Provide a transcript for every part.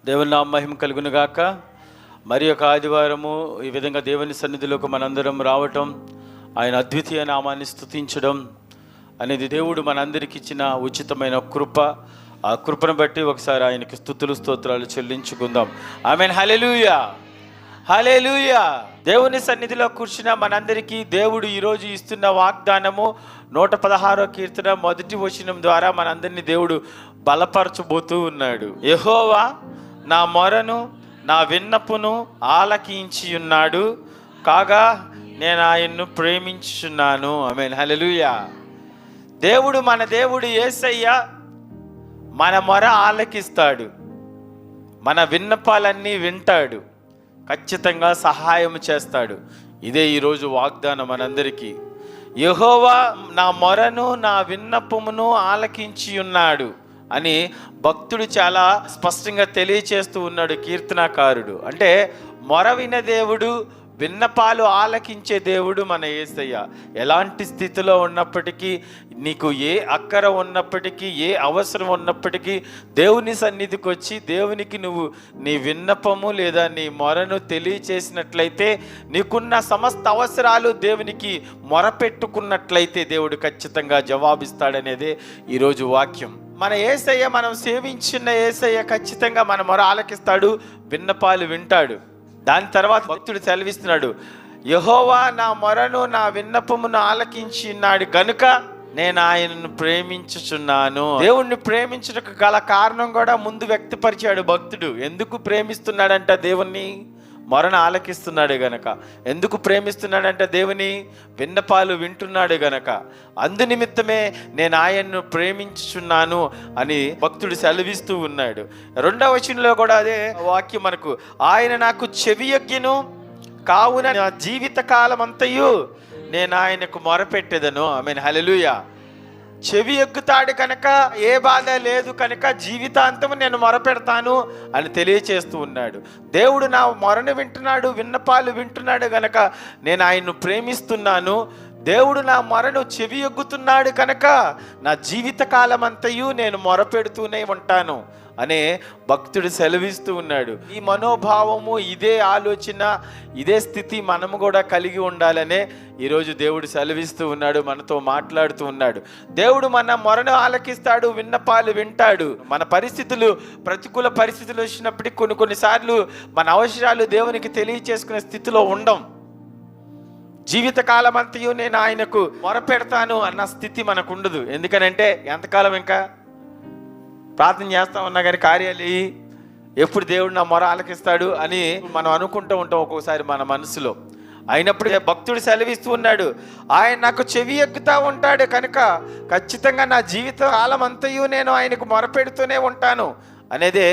దేవుని నామ మహిమ కలుగును గాక. మరి ఒక ఆదివారము ఈ విధంగా దేవుని సన్నిధిలోకి మనందరం రావటం, ఆయన అద్వితీయ నామాన్ని స్తుతించడం అనేది దేవుడు మనందరికి ఇచ్చిన ఉచితమైన కృప. ఆ కృపను బట్టి ఒకసారి ఆయనకి స్తుతులు స్తోత్రాలు చెల్లించుకుందాం. ఆమేన్. హల్లెలూయా, హల్లెలూయా. దేవుని సన్నిధిలో కూర్చున్న మనందరికీ దేవుడు ఈరోజు ఇస్తున్న వాగ్దానము 116వ కీర్తన 1వ వచనం ద్వారా మనందరినీ దేవుడు బలపరచబోతూ ఉన్నాడు. యెహోవా నా మొరను నా విన్నపును ఆలకించి ఉన్నాడు కాగా నేను ఆయన్ను ప్రేమించుచున్నాను. ఆమేన్. హల్లెలూయా. మన దేవుడు యేసయ్య మన మొర ఆలకిస్తాడు, మన విన్నపాలన్నీ వింటాడు, ఖచ్చితంగా సహాయం చేస్తాడు. ఇదే ఈరోజు వాగ్దానం మనందరికీ. యెహోవా నా మొరను నా విన్నపమును ఆలకించి ఉన్నాడు అని భక్తుడు చాలా స్పష్టంగా తెలియచేస్తూ ఉన్నాడు, కీర్తనాకారుడు. అంటే మొర విన దేవుడు, విన్నపాలు ఆలకించే దేవుడు మన యేసయ్య. ఎలాంటి స్థితిలో ఉన్నప్పటికీ, నీకు ఏ అక్కర ఉన్నప్పటికీ, ఏ అవసరం ఉన్నప్పటికీ దేవుని సన్నిధికి వచ్చి దేవునికి నువ్వు నీ విన్నపము లేదా నీ మొరను తెలియచేసినట్లయితే, నీకున్న సమస్త అవసరాలు దేవునికి మొరపెట్టుకున్నట్లయితే దేవుడు ఖచ్చితంగా జవాబిస్తాడనేదే ఈరోజు వాక్యం. మన యేసయ్య, మనం సేవించిన యేసయ్య ఖచ్చితంగా మన మొర ఆలకిస్తాడు, విన్నపాలు వింటాడు. దాని తర్వాత భక్తుడు సెలవిస్తున్నాడు, యెహోవా నా మొరను నా విన్నపమును ఆలకించి ఉన్నాడు గనుక నేను ఆయనను ప్రేమించుచున్నాను. దేవుణ్ణి ప్రేమించడానికి గల కారణం కూడా ముందు వ్యక్తపరిచాడు భక్తుడు. ఎందుకు ప్రేమిస్తున్నాడంట దేవుణ్ణి? మొరను ఆలకిస్తున్నాడు గనక. ఎందుకు ప్రేమిస్తున్నాడంటే దేవుని విన్నపాలు వింటున్నాడు గనక. అందు నిమిత్తమే నేను ఆయన్ను ప్రేమించుచున్నాను అని భక్తుడు సెలవిస్తూ ఉన్నాడు. 2వ వచనంలో కూడా అదే వాక్యం మనకు, ఆయన నాకు చెవియొగ్గిను కావున నా జీవిత కాలం అంతయు నేను ఆయనకు మొరపెట్టెదను. ఆమేన్. హల్లెలూయా. చెవి ఎగ్గుతాడు కనుక ఏ బాధ లేదు కనుక జీవితాంతము నేను మొరపెడతాను అని తెలియచేస్తూ ఉన్నాడు. దేవుడు నా మొరను వింటున్నాడు, విన్నపాలు వింటున్నాడు గనక నేను ఆయన్ను ప్రేమిస్తున్నాను. దేవుడు నా మొరను చెవి ఎగ్గుతున్నాడు కనుక నా జీవితకాలం అంతయు నేను మొరపెడుతూనే ఉంటాను అనే భక్తుడు సెలవిస్తూ ఉన్నాడు. ఈ మనోభావము, ఇదే ఆలోచన, ఇదే స్థితి మనము కూడా కలిగి ఉండాలనే ఈరోజు దేవుడు సెలవిస్తూ ఉన్నాడు, మనతో మాట్లాడుతూ ఉన్నాడు. దేవుడు మన మొరను ఆలకిస్తాడు, విన్నపాలు వింటాడు. మన పరిస్థితులు, ప్రతికూల పరిస్థితులు వచ్చినప్పటికీ కొన్నిసార్లు మన అవసరాలు దేవునికి తెలియచేసుకునే స్థితిలో ఉండం. జీవితకాలం అంతయు నేను ఆయనకు మొరపెడతాను అన్న స్థితి మనకు ఉండదు. ఎందుకనంటే ఎంతకాలం ఇంకా ప్రార్థన చేస్తా ఉన్నా కానీ కార్యాలు ఎప్పుడు దేవుడు నా మొర ఆలకిస్తాడు అని మనం అనుకుంటూ ఉంటాం ఒక్కొక్కసారి మన మనసులో. అయినప్పుడు భక్తుడు సెలవిస్తూ ఉన్నాడు, ఆయన నాకు చెవి ఎక్కుతా ఉంటాడు కనుక ఖచ్చితంగా నా జీవిత కాలం అంతయు నేను ఆయనకు మొరపెడుతూనే ఉంటాను అనేదే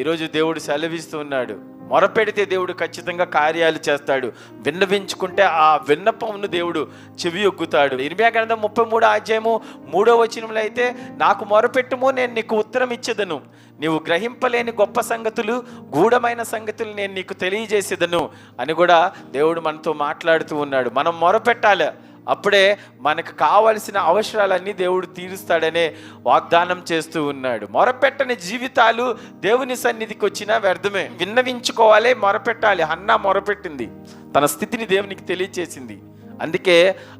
ఈరోజు దేవుడు సెలవిస్తూ ఉన్నాడు. మొరపెడితే దేవుడు ఖచ్చితంగా కార్యాలు చేస్తాడు. విన్నవించుకుంటే ఆ విన్నపమును దేవుడు చెవి ఒగ్గుతాడు. ఇర్మీయా గ్రంథం 33వ అధ్యాయము 3వ వచనంలో అయితే, నాకు మొరపెట్టుము నేను నీకు ఉత్తరం ఇచ్చేదను, నీవు గ్రహింపలేని గొప్ప సంగతులు, గూఢమైన సంగతులు నేను నీకు తెలియజేసేదను అని కూడా దేవుడు మనతో మాట్లాడుతూ ఉన్నాడు. మనం మొరపెట్టాలి, అప్పుడే మనకు కావలసిన అవసరాలన్నీ దేవుడు తీరుస్తాడనే వాగ్దానం చేస్తూ ఉన్నాడు. మొరపెట్టని జీవితాలు దేవుని సన్నిధికి వచ్చినా వ్యర్థమే. విన్నవించుకోవాలి, మొరపెట్టాలి. హన్నా మొరపెట్టింది, తన స్థితిని దేవునికి తెలియచేసింది. అందుకే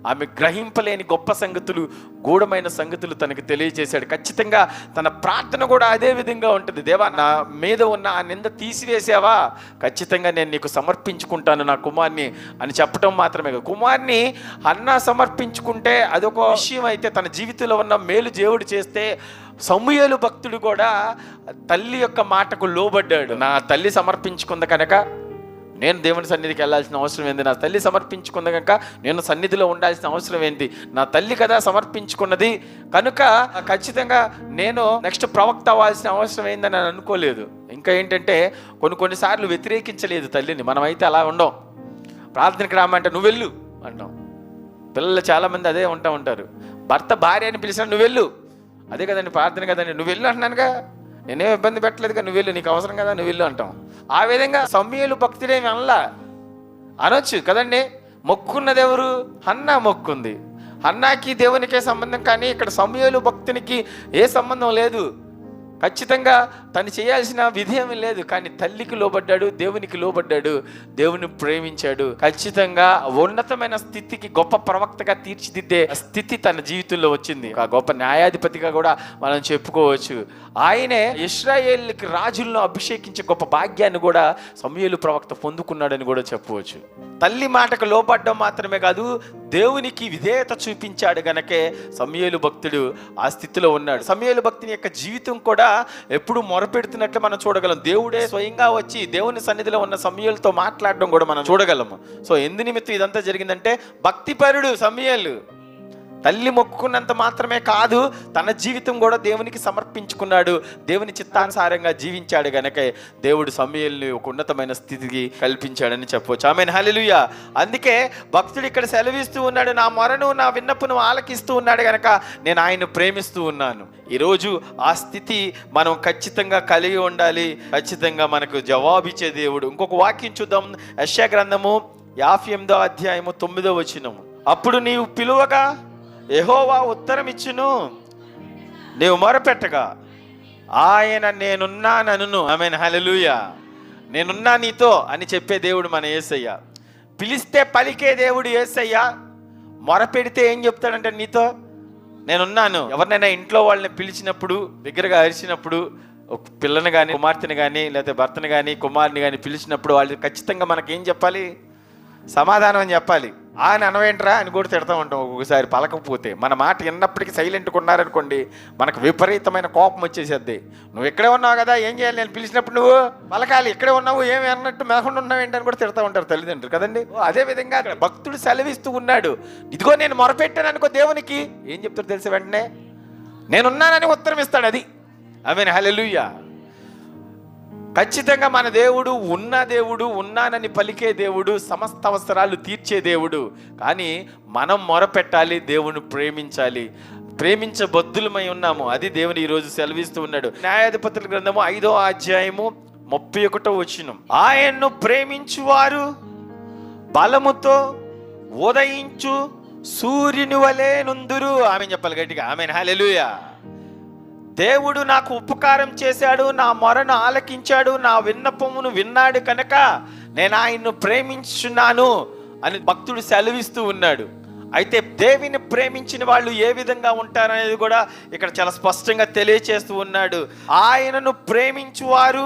ఆమె గ్రహింపలేని గొప్ప సంగతులు, గూఢమైన సంగతులు తనకు తెలియజేశాడు. ఖచ్చితంగా తన ప్రార్థన కూడా అదే విధంగా ఉంటుంది. దేవా, నా మీద ఉన్న ఆ నింద తీసివేసావా, ఖచ్చితంగా నేను నీకు సమర్పించుకుంటాను నా కుమార్ని అని చెప్పడం మాత్రమే కాదు. కుమార్ని హన్నా సమర్పించుకుంటే అదొక విషయం అయితే, తన జీవితంలో ఉన్న మేలు దేవుడు చేస్తే సమూయేలు భక్తుడు కూడా తల్లి యొక్క మాటకు లోబడ్డాడు. నా తల్లి సమర్పించుకుంది కనుక నేను దేవుని సన్నిధికి వెళ్ళాల్సిన అవసరం ఏంది? నా తల్లి సమర్పించుకుంది కనుక నేను సన్నిధిలో ఉండాల్సిన అవసరం ఏంటి? నా తల్లి కదా సమర్పించుకున్నది కనుక ఖచ్చితంగా నేను నెక్స్ట్ ప్రవక్త అవ్వాల్సిన అవసరం ఏందని నేను అనుకోలేదు. ఇంకా ఏంటంటే కొన్నిసార్లు వ్యతిరేకించలేదు తల్లిని. మనమైతే అలా ఉండం. ప్రార్థనకి రామంటే నువ్వు వెళ్ళు అంటాం. పిల్లలు చాలామంది అదే ఉంటారు. భర్త భార్య అని పిలిచిన నువ్వు వెళ్ళు, అదే కదండి ప్రార్థన కదండి, నువ్వు వెళ్ళు అంటున్నానుగా, నేనేం ఇబ్బంది పెట్టలేదుగా, నువ్వు వెళ్ళు, నీకు అవసరం కదా, నువ్వు వెళ్ళు అంటాం. ఆ విధంగా సమూయేలు భక్తుడేమి అనొచ్చు కదండి. మొక్కున్నది ఎవరు? హన్నా మొక్కుంది. హన్నాకి దేవునికే సంబంధం, కానీ ఇక్కడ సమూయేలు భక్తునికి ఏ సంబంధం లేదు. ఖచ్చితంగా తను చేయాల్సిన విధి ఏమీ లేదు, కానీ తల్లికి లోబడ్డాడు, దేవునికి లోబడ్డాడు, దేవుని ప్రేమించాడు. ఖచ్చితంగా ఉన్నతమైన స్థితికి గొప్ప ప్రవక్తగా తీర్చిదిద్దే స్థితి తన జీవితంలో వచ్చింది. ఆ గొప్ప న్యాయాధిపతిగా కూడా మనం చెప్పుకోవచ్చు. ఆయనే ఇశ్రాయేలుకి రాజులను అభిషేకించే గొప్ప భాగ్యాన్ని కూడా సమూయేలు ప్రవక్త పొందుకున్నాడని కూడా చెప్పవచ్చు. తల్లి మాటకు లోబడ్డం మాత్రమే కాదు, దేవునికి విధేయత చూపించాడు గనకే సమూయేలు భక్తుడు ఆ స్థితిలో ఉన్నాడు. సమూయేలు భక్తుని యొక్క జీవితం కూడా ఎప్పుడు మొరపెడుతున్నట్లు మనం చూడగలం. దేవుడే స్వయంగా వచ్చి దేవుని సన్నిధిలో ఉన్న సమూయేలుతో మాట్లాడడం కూడా మనం చూడగలము. సో ఎందు నిమిత్తం ఇదంతా జరిగిందంటే భక్తిపరుడు సమూయేలు తల్లి మొక్కుకున్నంత మాత్రమే కాదు, తన జీవితం కూడా దేవునికి సమర్పించుకున్నాడు, దేవుని చిత్తానుసారంగా జీవించాడు గనక దేవుడు సమూయేలుని ఒక ఉన్నతమైన స్థితికి కల్పించాడని చెప్పవచ్చు. ఆమేన్, హల్లెలూయా. అందుకే భక్తుడు ఇక్కడ సెలవిస్తూ ఉన్నాడు, నా మొరను నా విన్నపును ఆలకిస్తూ ఉన్నాడు గనక నేను ఆయన్ను ప్రేమిస్తూ ఉన్నాను. ఈరోజు ఆ స్థితి మనం ఖచ్చితంగా కలిగి ఉండాలి. ఖచ్చితంగా మనకు జవాబిచ్చే దేవుడు. ఇంకొక వాక్యం చూద్దాం, యెషయా గ్రంథము 58వ అధ్యాయము 9వ వచనము. అప్పుడు నీవు పిలువగా యెహోవా ఉత్తరం ఇచ్చును, నీవు మొరపెట్టగా ఆయన నేనున్నానను. ఆమేన్, హల్లెలూయా. నేనున్నా నీతో అని చెప్పే దేవుడు మన యేసయ్య. పిలిస్తే పలికే దేవుడు యేసయ్య. మొరపెడితే ఏం చెప్తాడంటే నీతో నేనున్నాను. ఎవరినైనా ఇంట్లో వాళ్ళని పిలిచినప్పుడు, దగ్గరగా అరిచినప్పుడు, ఒక పిల్లని కానీ కుమార్తెని కానీ లేకపోతే భర్తని కానీ కుమారుని కానీ పిలిచినప్పుడు వాళ్ళు ఖచ్చితంగా మనకేం చెప్పాలి? సమాధానం అని చెప్పాలి. ఆయన అనవేంట్రా అని కూడా తిడతా ఉంటాం ఒక్కొక్కసారి పలకపోతే. మన మాట విన్నప్పటికీ సైలెంట్గా ఉన్నారనుకోండి, మనకు విపరీతమైన కోపం వచ్చేసేద్ది. నువ్వు ఇక్కడే ఉన్నావు కదా, ఏం చేయాలి? నేను పిలిచినప్పుడు నువ్వు పలకాలి, ఇక్కడే ఉన్నావు ఏమి అన్నట్టు మెహకుండా ఉన్నావు ఏంటని కూడా తిడతా ఉంటారు తల్లిదండ్రులు కదండి. అదేవిధంగా భక్తుడు సెలవిస్తూ ఉన్నాడు, ఇదిగో నేను మొరపెట్టాను అనుకో దేవునికి, ఏం చెప్తాడు తెలిసి వెంటనే నేనున్నానని ఉత్తరం ఇస్తాడు. అది ఆమేన్, హల్లెలూయా. ఖచ్చితంగా మన దేవుడు ఉన్న దేవుడు, ఉన్నానని పలికే దేవుడు, సమస్త అవసరాలు తీర్చే దేవుడు. కానీ మనం మొరపెట్టాలి, దేవుని ప్రేమించాలి, ప్రేమించబద్దులమై ఉన్నాము. అది దేవుని ఈరోజు సెలవిస్తూ ఉన్నాడు. న్యాయాధిపతుల గ్రంథము 5వ అధ్యాయము 31వ వచనం. ఆయన్ను ప్రేమించువారు బలముతో ఉదయించు సూర్యుని వలె నుందురు. ఆమెన్ చెప్పాలి గట్టిగా, ఆమేన్, హల్లెలూయా. దేవుడు నాకు ఉపకారం చేశాడు, నా మొరను ఆలకించాడు, నా విన్నపమును విన్నాడు కనుక నేను ఆయన్ను ప్రేమించున్నాను అని భక్తుడు సెలవిస్తూ ఉన్నాడు. అయితే దేవుని ప్రేమించిన వాళ్ళు ఏ విధంగా ఉంటారనేది కూడా ఇక్కడ చాలా స్పష్టంగా తెలియచేస్తూ ఉన్నాడు. ఆయనను ప్రేమించువారు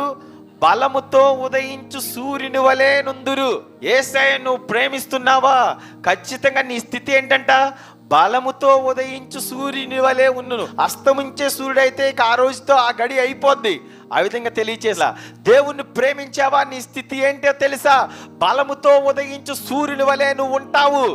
బలముతో ఉదయించు సూర్యుని వలె నుందురు. యేసయ్యను ప్రేమిస్తున్నావా? ఖచ్చితంగా నీ స్థితి ఏంటంట? బలముతో ఉదయించు సూర్యుని వలె ఉన్నను. అస్తమించే సూర్యుడైతే ఆ రోజుతో ఆ గడి అయిపోద్ది. ఆ విధంగా తెలియచేసా. దేవుణ్ణి ప్రేమించావా? నీ స్థితి ఏంటో తెలుసా? బలముతో ఉదయించు సూర్యుని వలె నువ్వు ఉంటావు.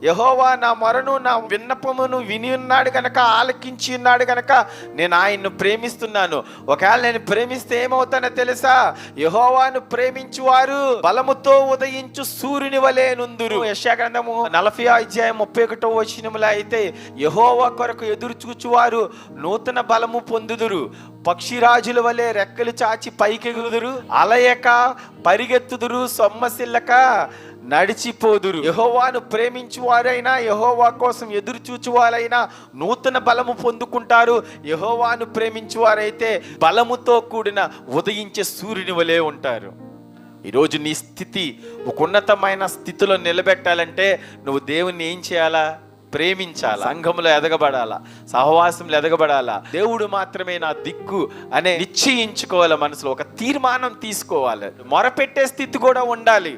యెహోవా నా మొరను నా విన్నపమును విని ఉన్నాడు కనుక, ఆలకించి ఉన్నాడు కనుక నేను ఆయన్ను ప్రేమిస్తున్నాను. ఒకవేళ నేను ప్రేమిస్తే ఏమవుతానో తెలుసా? యెహోవాను ప్రేమించువారు బలముతో ఉదయించు సూర్యుని వలె నుందురు. యెషయా గ్రంథము 40వ అధ్యాయం 31వ వచనములో అయితే యెహోవా కొరకు ఎదురు చూచువారు నూతన బలము పొందుదురు, పక్షిరాజుల వలె రెక్కలు చాచి పైకెగుదురు, అలయక పరిగెత్తుదురు, సొమ్మసిల్లక నడిచిపోదురు. యెహోవాను ప్రేమించువారైనా, యెహోవా కోసం ఎదురు చూచువారైనా నూతన బలము పొందుకుంటారు. యెహోవాను ప్రేమించువారైతే బలముతో కూడిన ఉదయించే సూర్యుని వలె ఉంటారు. ఈరోజు నీ స్థితి ఒక ఉన్నతమైన స్థితిలో నిలబెట్టాలంటే నువ్వు దేవుణ్ణి ఏం చేయాలా? ప్రేమించాలా, సంఘములో ఎదగబడాలా, సహవాసంలో ఎదగబడాలా. దేవుడు మాత్రమే నా దిక్కు అనే నిశ్చయించుకోవాలి. మనసులో ఒక తీర్మానం తీసుకోవాలి. మొరపెట్టే స్థితి కూడా ఉండాలి.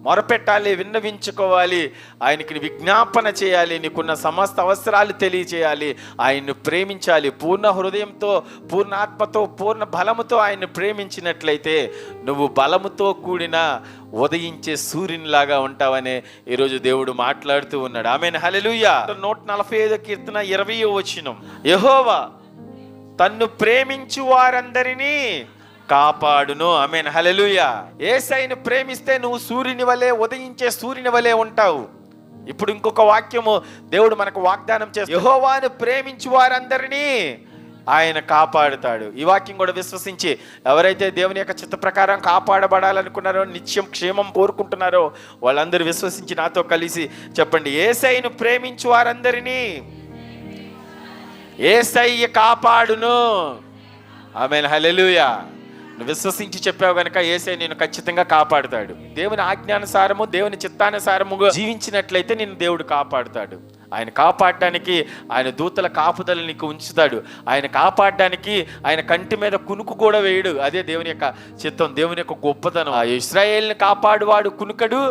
మొరపెట్టాలి, విన్నవించుకోవాలి, ఆయనకి విజ్ఞాపన చేయాలి, నీకున్న సమస్త అవసరాలు తెలియచేయాలి, ఆయన్ను ప్రేమించాలి. పూర్ణ హృదయంతో, పూర్ణ ఆత్మతో, పూర్ణ బలముతో ఆయన్ను ప్రేమించినట్లయితే నువ్వు బలముతో కూడిన ఉదయించే సూర్యునిలాగా ఉంటావనే ఈరోజు దేవుడు మాట్లాడుతూ ఉన్నాడు. ఆమేన్, హల్లెలూయా. 145వ కీర్తన 20వ వచనం. యెహోవా తన్ను ప్రేమించు వారందరినీ కాపాడును. ఆమేన్, హల్లెలూయా. యేసయ్యను ప్రేమిస్తే నువ్వు సూర్యుని వలె, ఉదయించే సూర్యుని వలె ఉంటావు. ఇప్పుడు ఇంకొక వాక్యము దేవుడు మనకు వాగ్దానం చేస్తాడు, యెహోవాను ప్రేమించు వారందరినీ ఆయన కాపాడుతాడు. ఈ వాక్యం కూడా విశ్వసించి ఎవరైతే దేవుని యొక్క చిత్త ప్రకారం కాపాడబడాలనుకున్నారో, నిత్యం క్షేమం కోరుకుంటున్నారో వాళ్ళందరూ విశ్వసించి నాతో కలిసి చెప్పండి, యేసయ్యను ప్రేమించు వారందరినీ యేసయ్య కాపాడును. ఆమేన్, హల్లెలూయా. నువ్వు విశ్వసించి చెప్పావు కనుక యేసయ్య నిన్ను ఖచ్చితంగా కాపాడుతాడు. దేవుని ఆజ్ఞానుసారము, దేవుని చిత్తానుసారముగా జీవించినట్లయితే నిన్ను దేవుడు కాపాడుతాడు. ఆయన కాపాడడానికి ఆయన దూతల కాపుదల నీకు ఉంచుతాడు. ఆయన కాపాడడానికి ఆయన కంటి మీద కునుకు కూడా వేయడు. అదే దేవుని యొక్క చిత్తం, దేవుని యొక్క గొప్పతనం. ఆ ఇశ్రాయేలుని కాపాడువాడు కునుకడు,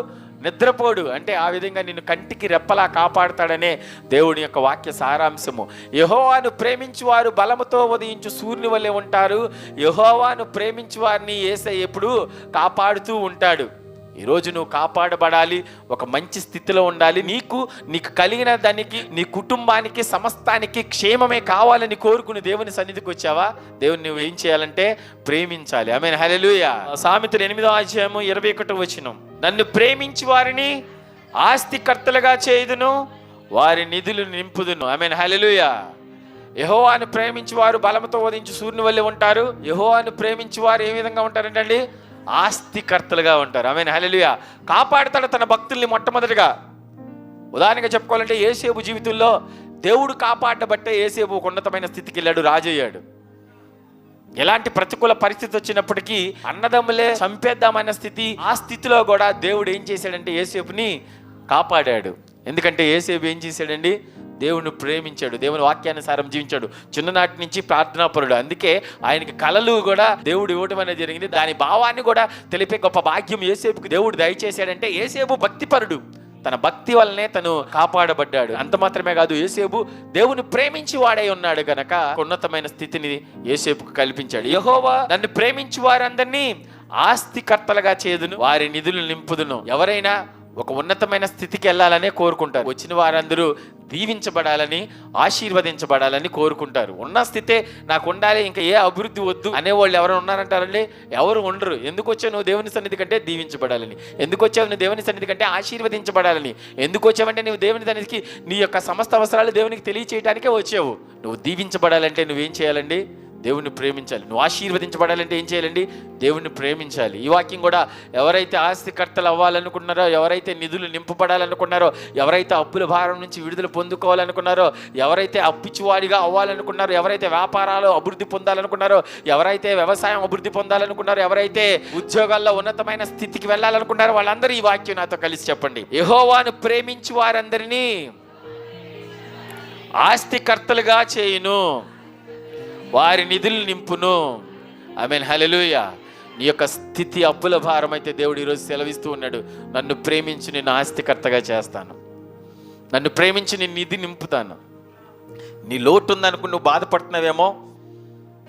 నిద్రపోడు. అంటే ఆ విధంగా నిన్ను కంటికి రెప్పలా కాపాడుతాడనే దేవుని యొక్క వాక్య సారాంశము. యెహోవాను ప్రేమించు వారు బలముతో ఉదయించు సూర్యుని వలె ఉంటారు. యెహోవాను ప్రేమించు వారిని యేసయ్య ఎప్పుడూ కాపాడుతూ ఉంటాడు. ఈరోజు నువ్వు కాపాడబడాలి, ఒక మంచి స్థితిలో ఉండాలి. నీకు కలిగిన దానికి, నీ కుటుంబానికి, సమస్తానికి క్షేమమే కావాలని కోరుకుని దేవుని సన్నిధికి వచ్చావా? దేవుని నువ్వు ఏం చేయాలంటే ప్రేమించాలి. ఆమేన్, హల్లెలూయా. సామెతలు 8వ అధ్యాయము 21వ వచనం, నన్ను ప్రేమించి వారిని ఆస్తికర్తలుగా చేయుదును, వారి నిధులు నింపుదును. ఆమేన్, హల్లెలూయా. యెహోవాను ప్రేమించి వారు బలముతో ఉదయించు సూర్యుని వల్లే ఉంటారు. యెహోవాను ప్రేమించి వారు ఏ విధంగా ఉంటారంటండి? ఆస్తికర్తలుగా ఉంటారు. ఆమేన్, హల్లెలూయా. కాపాడుతాడు తన భక్తుల్ని. మొట్టమొదటిగా ఉదాహరణగా చెప్పుకోవాలంటే యేసేపు జీవితంలో దేవుడు కాపాడబట్టే యేసేపు ఒక ఉన్నతమైన స్థితికి వెళ్ళాడు, రాజయ్యాడు. ఎలాంటి ప్రతికూల పరిస్థితి వచ్చినప్పటికీ అన్నదమ్ములే చంపేద్దామన్న స్థితి, ఆ స్థితిలో కూడా దేవుడు ఏం చేశాడంటే యేసేపుని కాపాడాడు. ఎందుకంటే యేసేపు ఏం చేశాడండి? దేవుని ప్రేమించాడు, దేవుని వాక్యానుసారం జీవించాడు, చిన్ననాటి నుంచి ప్రార్థనాపరుడు. అందుకే ఆయనకి కలలు కూడా దేవుడు ఇవ్వడం అనేది జరిగింది. దాని భావాన్ని కూడా తెలిపే గొప్ప భాగ్యం యేసేపుకి దేవుడు దయచేశాడంటే యేసేపు భక్తిపరుడు. తన భక్తి వల్లనే తను కాపాడబడ్డాడు. అంత మాత్రమే కాదు, యేసేపు దేవుని ప్రేమించి వాడై ఉన్నాడు గనక ఉన్నతమైన స్థితిని యేసేపుకు కల్పించాడు. యెహోవా నన్ను ప్రేమించి వారందరినీ ఆస్తికర్తలుగా చేదును, వారి నిధులు నింపుదును. ఎవరైనా ఒక ఉన్నతమైన స్థితికి వెళ్ళాలనే కోరుకుంటారు. వచ్చిన వారందరూ దీవించబడాలని, ఆశీర్వదించబడాలని కోరుకుంటారు. ఉన్న స్థితే నాకు ఉండాలి, ఇంకా ఏ అభివృద్ధి వద్దు అనేవాళ్ళు ఎవరు ఉన్నారంటారండి? ఎవరు ఉండరు. ఎందుకు వచ్చావు నువ్వు దేవుని సన్నిధి కంటే? దీవించబడాలని. ఎందుకు వచ్చావు నువ్వు దేవుని సన్నిధి కంటే? ఆశీర్వదించబడాలని. ఎందుకు వచ్చావంటే నువ్వు దేవుని సన్నిధికి నీ యొక్క సమస్త అవసరాలు దేవునికి తెలియచేయడానికే వచ్చావు. నువ్వు దీవించబడాలంటే నువ్వేం చేయాలండి? దేవుణ్ణి ప్రేమించాలి. నువ్వు ఆశీర్వదించబడాలంటే ఏం చేయాలండి? దేవుణ్ణి ప్రేమించాలి. ఈ వాక్యం కూడా ఎవరైతే ఆస్తికర్తలు అవ్వాలనుకున్నారో, ఎవరైతే నిధులు నింపబడాలనుకున్నారో, ఎవరైతే అప్పుల భారం నుంచి విడుదల పొందుకోవాలనుకున్నారో, ఎవరైతే అప్పిచ్చివాడిగా అవ్వాలనుకున్నారో, ఎవరైతే వ్యాపారాలు అభివృద్ధి పొందాలనుకున్నారో, ఎవరైతే వ్యవసాయం అభివృద్ధి పొందాలనుకున్నారో, ఎవరైతే ఉద్యోగాల్లో ఉన్నతమైన స్థితికి వెళ్ళాలనుకున్నారో, వాళ్ళందరూ ఈ వాక్యం నాతో కలిసి చెప్పండి. యెహోవాను ప్రేమించి వారందరినీ ఆస్తికర్తలుగా చేయును, వారి నిధులు నింపును. ఆమేన్, హల్లెలూయా. నీ యొక్క స్థితి అప్పుల భారం అయితే దేవుడు ఈరోజు సెలవిస్తూ ఉన్నాడు. నన్ను ప్రేమించి నిన్ను ఆస్తికర్తగా చేస్తాను, నన్ను ప్రేమించి నిన్ను నిధి నింపుతాను. నీ లోటు ఉందనుకుని నువ్వు బాధపడుతున్నావేమో,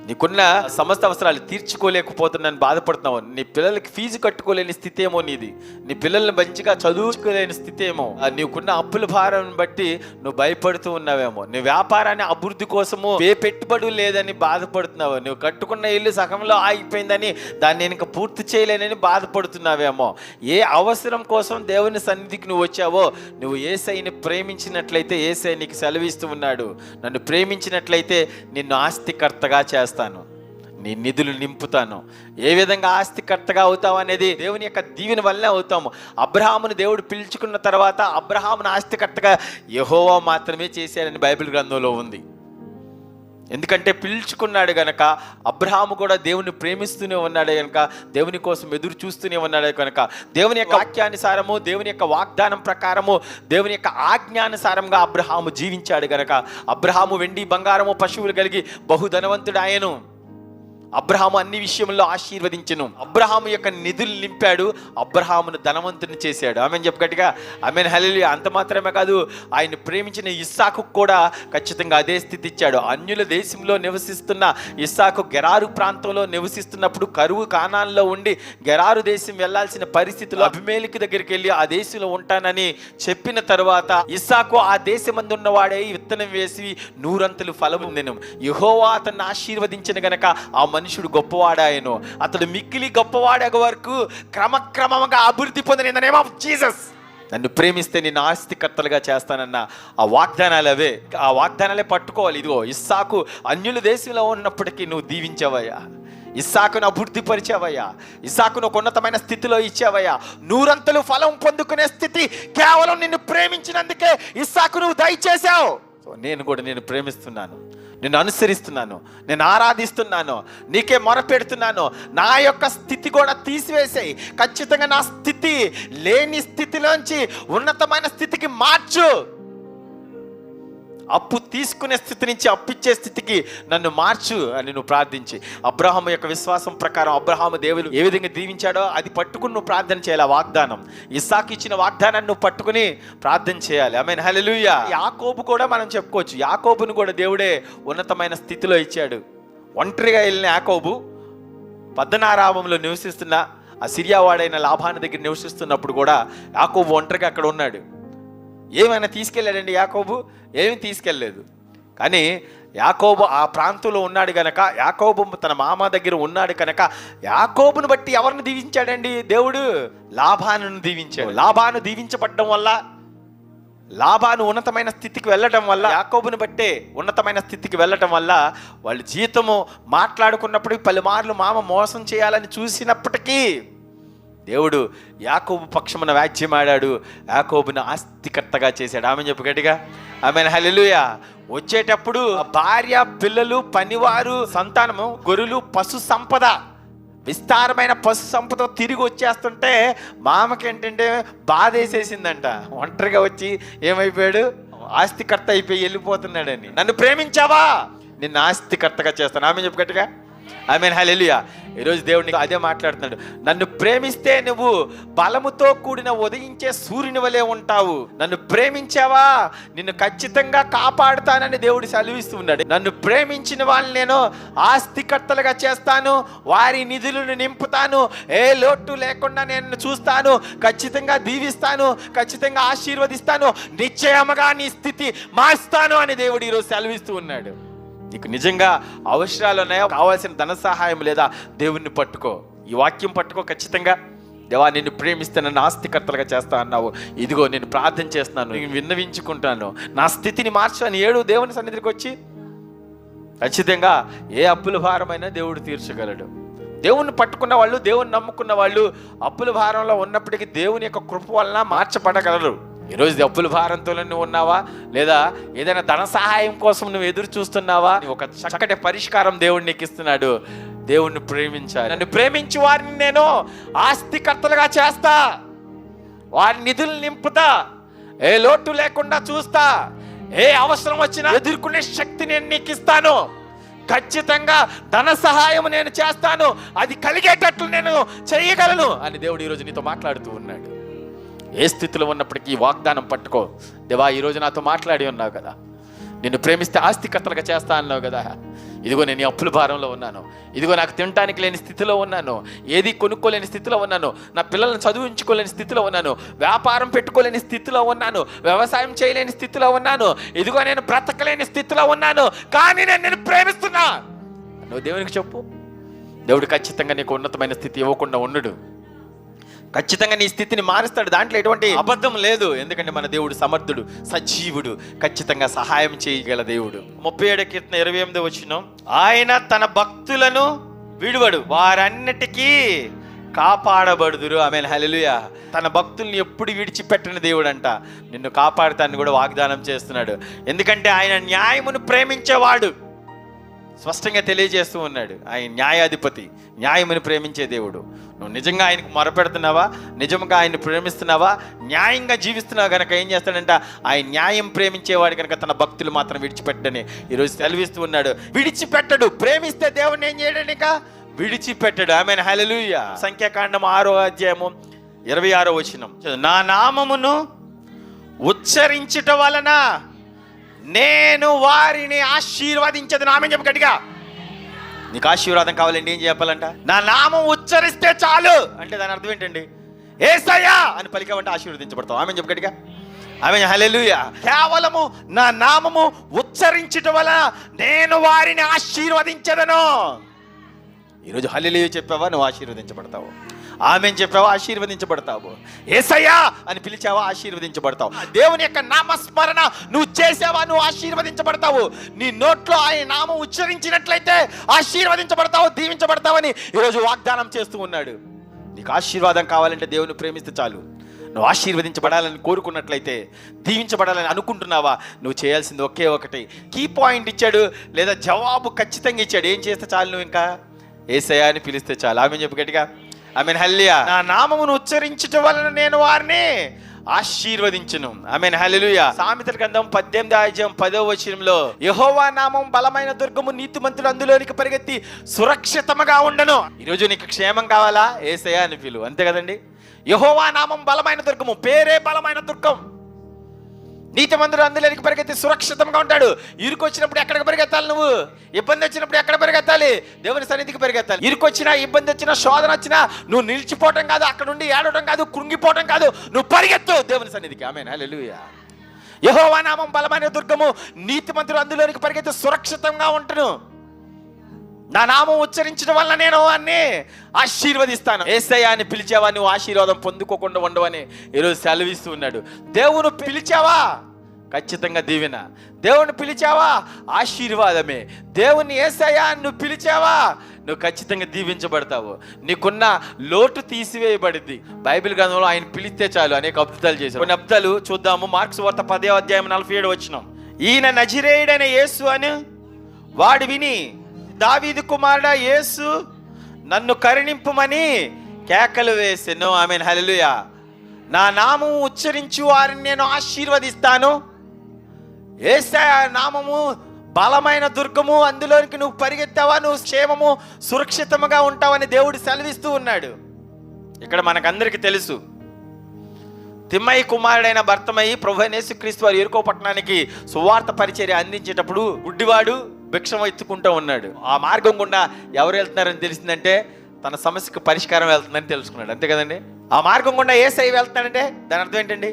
నీకున్న సమస్త అవసరాలు తీర్చుకోలేకపోతున్నాను బాధపడుతున్నావు. నీ పిల్లలకి ఫీజు కట్టుకోలేని స్థితి ఏమో నీది, నీ పిల్లల్ని మంచిగా చదువుకోలేని స్థితి ఏమో, నీకున్న అప్పుల భారం బట్టి నువ్వు భయపడుతూ ఉన్నావేమో, నీ వ్యాపారాన్ని అభివృద్ధి కోసము పెట్టుబడి లేదని బాధపడుతున్నావు, నువ్వు కట్టుకున్న ఇల్లు సగంలో ఆగిపోయిందని దాన్ని నేను ఇంకా పూర్తి చేయలేనని బాధపడుతున్నావేమో. ఏ అవసరం కోసం దేవుని సన్నిధికి నువ్వు వచ్చావో, నువ్వు యేసయ్యని ప్రేమించినట్లయితే యేసయ్య నీకు సెలవిస్తూ ఉన్నాడు. నన్ను ప్రేమించినట్లయితే నిన్ను ఆస్తికర్తగా చేస్తాను, నీ నిధులు నింపుతాను. ఏ విధంగా ఆస్తికర్తగా అవుతావు అనేది దేవుని యొక్క దీవెన వల్లనే అవుతాము. అబ్రహామును దేవుడు పిలుచుకున్న తర్వాత అబ్రహామును ఆస్తికర్తగా యెహోవా మాత్రమే చేశారని బైబిల్ గ్రంథంలో ఉంది. ఎందుకంటే పిలుచుకున్నాడు గనక, అబ్రహాము కూడా దేవుని ప్రేమిస్తూనే ఉన్నాడు కనుక, దేవుని కోసం ఎదురు చూస్తూనే ఉన్నాడు కనుక, దేవుని యొక్క వాక్యానుసారము, దేవుని యొక్క వాగ్దానం ప్రకారము, దేవుని యొక్క ఆజ్ఞానుసారంగా అబ్రహాము జీవించాడు గనక, అబ్రహాము వెండి బంగారము పశువులు కలిగి బహుధనవంతుడు ఆయను. అబ్రహాము అన్ని విషయంలో ఆశీర్వదించెను. అబ్రహాము యొక్క నిధులు నింపాడు, అబ్రహామును ధనవంతుని చేశాడు. ఆమెను చెప్పు గట్టిగా, ఆమెను హల్లెలూయా. అంత మాత్రమే కాదు, ఆయన ప్రేమించిన ఇస్సాకు కూడా ఖచ్చితంగా అదే స్థితి ఇచ్చాడు. అన్యుల దేశంలో నివసిస్తున్న ఇస్సాకు గెరారు ప్రాంతంలో నివసిస్తున్నప్పుడు కరువు కానాల్లో ఉండి గెరారు దేశం వెళ్లాల్సిన పరిస్థితుల్లో అబీమెలెకు దగ్గరికి వెళ్ళి ఆ దేశంలో ఉంటానని చెప్పిన తరువాత ఇస్సాకు ఆ దేశమందు ఉన్నవాడే విత్తనం వేసి 100 అంతలు ఫలము పొందెను. యెహోవా అతన్ని ఆశీర్వదించిన గనక ఆ మనుషుడు గొప్పవాడాయను. అతడు మిక్కిలి గొప్పవాడే వరకు క్రమక్రమంగా అభివృద్ధి పొందిన in the name of Jesus. నన్ను ప్రేమిస్తే నిన్ను ఆస్తికర్తలుగా చేస్తానన్న ఆ వాగ్దానాలు అవే. ఆ వాగ్దానాలే పట్టుకోవాలి. ఇదిగో ఇస్సాకు అన్యుల దేశంలో ఉన్నప్పటికీ నువ్వు దీవించవయ్యా, ఇస్సాకును అభివృద్ధి పరిచావయ్యా, ఇస్సాకును ఒక ఉన్నతమైన స్థితిలో ఇచ్చావయ్యా. 100 అంతలు ఫలం పొందుకునే స్థితి కేవలం నిన్ను ప్రేమించినందుకే ఇస్సాకు నువ్వు దయచేశావు. సో నేను కూడా నేను ప్రేమిస్తున్నాను. నిన్ను అనుసరిస్తున్నాను, నేను ఆరాధిస్తున్నాను, నీకే మొరపెడుతున్నాను, నా యొక్క స్థితి కూడా తీసివేసేయి. ఖచ్చితంగా నా స్థితి లేని స్థితిలోంచి ఉన్నతమైన స్థితికి మార్చు. అప్పు తీసుకునే స్థితి నుంచి అప్పిచ్చే స్థితికి నన్ను మార్చు అని నువ్వు ప్రార్థించి, అబ్రహాము యొక్క విశ్వాసం ప్రకారం అబ్రహాము దేవుడు ఏ విధంగా దీవించాడో అది పట్టుకుని నువ్వు ప్రార్థన చేయాలి. ఆ వాగ్దానం, ఇస్సాకు ఇచ్చిన వాగ్దానాన్ని నువ్వు పట్టుకుని ప్రార్థన చేయాలి. ఆమేన్, హల్లెలూయా. యాకోబు కూడా మనం చెప్పుకోవచ్చు, యాకోబును కూడా దేవుడే ఉన్నతమైన స్థితిలో ఇచ్చాడు. ఒంటరిగా వెళ్ళిన యాకోబు పద్దనారామంలో నివసిస్తున్న ఆ సిరియా వాడైన లాభాను దగ్గర నివసిస్తున్నప్పుడు కూడా యాకోబు ఒంటరిగా అక్కడ ఉన్నాడు. ఏమైనా తీసుకెళ్ళాడండి యాకోబు? ఏమీ తీసుకెళ్ళలేదు. కానీ యాకోబు ఆ ప్రాంతంలో ఉన్నాడు గనక, యాకోబు తన మామ దగ్గర ఉన్నాడు కనుక యాకోబును బట్టి ఎవరిని దీవించాడండి దేవుడు? లాభాను దీవించాడు. లాభాను దీవించబడడం వల్ల, లాభాను ఉన్నతమైన స్థితికి వెళ్ళటం వల్ల, యాకోబుని బట్టే ఉన్నతమైన స్థితికి వెళ్ళటం వల్ల వాళ్ళ జీతము మాట్లాడుకున్నప్పుడు పలుమార్లు మామ మోసం చేయాలని చూసినప్పటికీ దేవుడు యాకోబు పక్షమున వ్యాజ్యమాడాడు, యాకోబుని ఆస్తికర్తగా చేశాడు. ఆమె చెప్పు గట్టిగా ఆమేన్, హల్లెలూయా. వచ్చేటప్పుడు భార్య, పిల్లలు, పనివారు, సంతానము, గొర్రెలు, పశు సంపద, విస్తారమైన పశు సంపద తిరిగి వచ్చేస్తుంటే మామకి ఏంటంటే బాధ వేసేసిందంట. ఒంటరిగా వచ్చి ఏమైపోయాడు? ఆస్తికర్త అయిపోయి వెళ్ళిపోతున్నాడని. నన్ను ప్రేమించావా, నిన్ను ఆస్తికర్తగా చేస్తాను. ఆమె చెప్పు గట్టిగా ఆమేన్, హల్లెలూయా. ఈరోజు దేవుడు నీకు అదే మాట్లాడుతున్నాడు. నన్ను ప్రేమిస్తే నువ్వు బలముతో కూడిన ఉదయించే సూర్యుని వలె ఉంటావు. నన్ను ప్రేమించావా, నిన్ను ఖచ్చితంగా కాపాడుతానని దేవుడు సెలవిస్తూ ఉన్నాడు. నన్ను ప్రేమించిన వాళ్ళని నేను ఆస్తికర్తలుగా చేస్తాను, వారి నిధులను నింపుతాను, ఏ లోటు లేకుండా నేను చూస్తాను, ఖచ్చితంగా దీవిస్తాను, ఖచ్చితంగా ఆశీర్వదిస్తాను, నిశ్చయముగా నీ స్థితి మారుస్తాను అని దేవుడు ఈరోజు సెలవిస్తూ ఉన్నాడు. నీకు నిజంగా అవసరాలు ఉన్నాయో, కావాల్సిన ధన సహాయం లేదా, దేవుణ్ణి పట్టుకో, ఈ వాక్యం పట్టుకో. ఖచ్చితంగా దేవా నిన్ను ప్రేమిస్తే నన్ను ఆస్తికర్తలుగా చేస్తా అన్నావు. ఇదిగో నేను ప్రార్థన చేస్తున్నాను, నేను విన్నవించుకుంటాను, నా స్థితిని మార్చని ఏడు దేవుని సన్నిధికి వచ్చి ఖచ్చితంగా ఏ అప్పుల భారమైనా దేవుడు తీర్చగలడు. దేవుణ్ణి పట్టుకున్న వాళ్ళు, దేవుణ్ణి నమ్ముకున్న వాళ్ళు అప్పుల భారంలో ఉన్నప్పటికీ దేవుని యొక్క కృప వలన మార్చబడగలరు. ఈరోజు అప్పుల భారంతో నువ్వు ఉన్నావా, లేదా ఏదైనా ధన సహాయం కోసం నువ్వు ఎదురు చూస్తున్నావా? ఒక చక్కటి పరిష్కారం దేవుడు నీకు ఇస్తున్నాడు. దేవుణ్ణి ప్రేమించాలి. నన్ను ప్రేమించి వారిని నేను ఆస్తికర్తలుగా చేస్తా, వారి నిధులు నింపుతా, ఏ లోటు లేకుండా చూస్తా, ఏ అవసరం వచ్చినా ఎదుర్కొనే శక్తి నేను నీకు ఇస్తాను, ఖచ్చితంగా ధన సహాయం నేను చేస్తాను, అది కలిగేటట్లు నేను చేయగలను అని దేవుడు ఈరోజు నీతో మాట్లాడుతూ ఉన్నాడు. ఏ స్థితిలో ఉన్నప్పటికీ ఈ వాగ్దానం పట్టుకో. దేవా ఈరోజు నాతో మాట్లాడి ఉన్నావు కదా, నిన్ను ప్రేమిస్తే ఆస్తికర్తలుగా చేస్తా అన్నావు కదా. ఇదిగో నేను అప్పుల భారంలో ఉన్నాను, ఇదిగో నాకు తినటానికి లేని స్థితిలో ఉన్నాను, ఏది కొనుక్కోలేని స్థితిలో ఉన్నాను, నా పిల్లల్ని చదివించుకోలేని స్థితిలో ఉన్నాను, వ్యాపారం పెట్టుకోలేని స్థితిలో ఉన్నాను, వ్యవసాయం చేయలేని స్థితిలో ఉన్నాను, ఇదిగో నేను బ్రతకలేని స్థితిలో ఉన్నాను, కానీ నేను ప్రేమిస్తున్నా నువ్వు దేవునికి చెప్పు. దేవుడు ఖచ్చితంగా నీకు ఉన్నతమైన స్థితి ఇవ్వకుండా ఉండడు. ఖచ్చితంగా నీ స్థితిని మారుస్తాడు. దాంట్లో ఎటువంటి అబద్ధం లేదు. ఎందుకంటే మన దేవుడు సమర్థుడు, సజీవుడు, ఖచ్చితంగా సహాయం చేయగల దేవుడు. 37 కీర్తన 28 వచనం, ఆయన తన భక్తులను విడువడు, వారన్నిటికీ కాపాడబడుదురు. ఆమేన్, హల్లెలూయా. తన భక్తుల్ని ఎప్పుడు విడిచిపెట్టని దేవుడు అంట. నిన్ను కాపాడుతాన్ని కూడా వాగ్దానం చేస్తున్నాడు. ఎందుకంటే ఆయన న్యాయమును ప్రేమించేవాడు. స్పష్టంగా తెలియజేస్తూ ఉన్నాడు. ఆయన న్యాయాధిపతి, న్యాయముని ప్రేమించే దేవుడు. నువ్వు నిజంగా ఆయనకు మొరపెడుతున్నావా, నిజంగా ఆయన్ని ప్రేమిస్తున్నావా, న్యాయంగా జీవిస్తున్నావు కనుక ఏం చేస్తాడంట, ఆయన న్యాయం ప్రేమించేవాడు కనుక తన భక్తులు మాత్రం విడిచిపెట్టని ఈరోజు సెలవిస్తూ ఉన్నాడు. విడిచిపెట్టడు. ప్రేమిస్తే దేవుడిని ఏం చేయడం ఇక విడిచిపెట్టడు. ఆమేన్, హల్లెలూయా. సంఖ్యాకాండం 6వ అధ్యాయము 26వ వచనం, నా నామమును ఉచ్చరించుట వలన నేను వారిని ఆశీర్వదించదు. నామం చెప్పు గట్టిగా. నీకు ఆశీర్వాదం కావాలండి, ఏం చెప్పాలంట? నా నామం ఉచ్చరిస్తే చాలు అంటే దాని అర్థం ఏంటండి? యేసయ్యా అని పలికావంటే ఆశీర్వదించబడతావు. ఆమె చెప్పు గట్టిగా. ఆమె హల్లెలూయా. కేవలము నా నామము ఉచ్చరించడం వల్ల నేను వారిని ఆశీర్వదించదను. ఈరోజు హల్లెలూయా చెప్పావా, నువ్వు ఆశీర్వదించబడతావు. ఆమెన్ చెప్పావా, ఆశీర్వదించబడతావు. యేసయ్యా అని పిలిచావా, ఆశీర్వదించబడతావు. దేవుని యొక్క నామస్మరణ నువ్వు చేసావా, నువ్వు ఆశీర్వదించబడతావు. నీ నోట్లో ఆయన నామం ఉచ్చరించినట్లయితే ఆశీర్వదించబడతావు, దీవించబడతావని ఈరోజు వాగ్దానం చేస్తూ ఉన్నాడు. నీకు ఆశీర్వాదం కావాలంటే దేవుని ప్రేమిస్తే చాలు. నువ్వు ఆశీర్వదించబడాలని కోరుకున్నట్లయితే, దీవించబడాలని అనుకుంటున్నావా, నువ్వు చేయాల్సింది ఒకే ఒకటి. కీ పాయింట్ ఇచ్చాడు, లేదా జవాబు ఖచ్చితంగా ఇచ్చాడు. ఏం చేస్తే చాలు, నువ్వు ఇంకా యేసయ్యా అని పిలిస్తే చాలు. ఆమె చెప్పు గట్టిగా, ఆమెన్ హల్లెలూయా. నా నామమును ఉచ్చరించటం వలన నేను వారిని ఆశీర్వదించును. ఆమేన్ హల్లెలూయా. సామెతల గ్రంథం 18:10 యెహోవా నామం బలమైన దుర్గము, నీతిమంతుడు అందులోనికి పరిగెత్తి సురక్షితముగా ఉండను. ఈరోజు నీకు క్షేమం కావాలా, యేసయ్యా అని పిలువు, అంతే కదండి. యెహోవా నామం బలమైన దుర్గము, పేరే బలమైన దుర్గం. నీతిమంతుడు అందులోనికి పరిగెత్తి సురక్షితంగా ఉంటాడు. ఇరుకు వచ్చినప్పుడు ఎక్కడికి పరిగెత్తాలి, నువ్వు ఇబ్బంది వచ్చినప్పుడు ఎక్కడ పరిగెత్తాలి, దేవుని సన్నిధికి పరిగెత్తాలి. ఇరుకు వచ్చినా, ఇబ్బంది వచ్చినా, శోధన వచ్చినా నువ్వు నిలిచిపోవటం కాదు, అక్కడ నుండి ఏడవటం కాదు, కృంగిపోవటం కాదు, నువ్వు పరిగెత్తు దేవుని సన్నిధికి. ఆమేన్ హల్లెలూయా. యెహోవా నామం బలమైన దుర్గము, నీతిమంతుడు అందులోనికి పరిగెత్తి సురక్షితంగా ఉంటును. నా నామం ఉచ్చరించడం వల్ల నేను వాడిని ఆశీర్వదిస్తాను. యేసయ్యా అని పిలిచావా, నువ్వు ఆశీర్వాదం పొందుకోకుండా ఉండవని ఈరోజు సెలవిస్తూ ఉన్నాడు. దేవుని పిలిచావా, ఖచ్చితంగా దీవెన. దేవుని పిలిచావా, ఆశీర్వాదమే. దేవుని యేసయ్యా నువ్వు పిలిచావా, నువ్వు ఖచ్చితంగా దీవించబడతావు. నీకున్న లోటు తీసివేయబడింది. బైబిల్ గ్రంథంలో ఆయన పిలిస్తే చాలు అనేక అద్భుతాలు చేశారు. కొన్ని అద్భుతాలు చూద్దాము. మార్క్స్ వార్త 10:47. ఈయన నజరేయుడైన యేసు అని వాడు విని, దావీదు కుమారుడా యేసు నన్ను కరుణింపుమని కేకలు వేసెను. ఆమేన్ హల్లెలూయా. నా నామము ఉచ్చరించు వారిని నేను ఆశీర్వదిస్తాను. యేసయ్య నామము బలమైన దుర్గము, అందులోనికి నువ్వు పరిగెత్తావా, నువ్వు క్షేమము సురక్షితముగా ఉంటావని దేవుడు సెలవిస్తూ ఉన్నాడు. ఇక్కడ మనకందరికీ తెలుసు, తిమ్మయ్య కుమారుడైన భర్తమయ్యి ప్రభువైన యేసుక్రీస్తు వారు యెరికో పట్టణానికి సువార్త పరిచర్య అందించేటప్పుడు గుడ్డివాడు భిక్షం ఎత్తుకుంటూ ఉన్నాడు. ఆ మార్గం గుండా ఎవరు వెళ్తున్నారని తెలిసిందంటే తన సమస్యకు పరిష్కారం వెళ్తుందని తెలుసుకున్నాడు, అంతే కదండి. ఆ మార్గం గుండా యేసయ్య వెళ్తున్నాడంటే దాని అర్థం ఏంటండి,